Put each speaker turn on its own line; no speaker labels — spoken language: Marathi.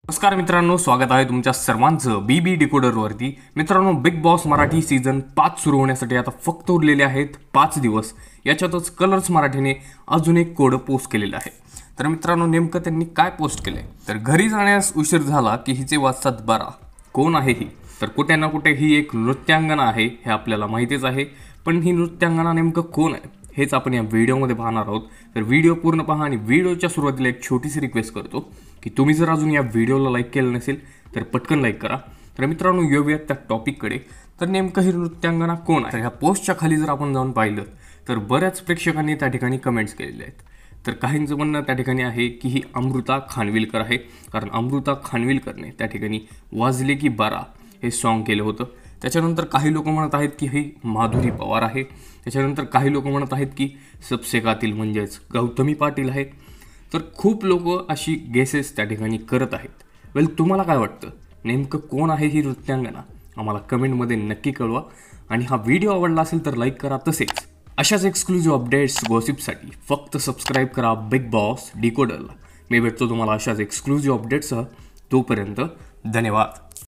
नमस्कार मित्रांनो, स्वागत आहे तुमच्या सर्वांचं बीबी डिकोडरवरती। मित्रांनो, बिग बॉस मराठी सीझन 5 सुरू होण्यासाठी आता फक्त उरलेले आहेत 5 दिवस। याच्यातच कलर्स मराठीने अजून एक कोड पोस्ट केलेलं आहे। तर मित्रांनो, नेमकं त्यांनी काय पोस्ट केलंय? तर घरी जाण्यास उशीर झाला की हिचे वाजतात 12। कोण आहे ही? तर कुठे ना कुठे ही एक नृत्यांगना आहे, हे आपल्याला माहितीच आहे। पण ही नृत्यांगना नेमकं कोण आहे हेच आपण या व्हिडिओमध्ये पाहणार आहोत। तर व्हिडिओ पूर्ण पहा आणि व्हिडिओच्या सुरुवातीला एक छोटीशी रिक्वेस्ट करतो की तुम्ही जर अजून या व्हिडिओला लाईक केलं नसेल तर पटकन लाईक करा। तर मित्रांनो, येऊयात त्या टॉपिककडे। तर नेमकं ही नृत्यांगना कोण आहे? ह्या पोस्टच्या खाली जर आपण जाऊन पाहिलं तर बऱ्याच प्रेक्षकांनी त्या ठिकाणी कमेंट्स केलेले आहेत। तर काहींचं म्हणणं त्या ठिकाणी आहे की ही अमृता खानविलकर आहे, कारण अमृता खानविलकरने त्या ठिकाणी वाजले की 12 हे सॉन्ग केलं होतं। त्याच्यानंतर काही लोक म्हणत आहेत की ही माधुरी पवार आहे। त्याच्यानंतर काही लोक म्हणत आहेत की सबसे कातिल म्हणजेच गौतमी पाटील आहे। तर खूप लोक अशी गेसेस त्या ठिकाणी करत आहेत। वेल, तुम्हाला काय वाटतं? नेमकं कोण आहे ही नृत्यांगना? आम्हाला कमेंटमध्ये नक्की कळवा आणि हा व्हिडिओ आवडला असेल तर लाईक करा। तसेच अशाच एक्सक्लुझिव्ह अपडेट्स गॉसिपसाठी फक्त सबस्क्राईब करा बिग बॉस डिकोडरला। मी भेटतो तुम्हाला अशाच एक्सक्लुझिव्ह अपडेट्ससह। तोपर्यंत धन्यवाद।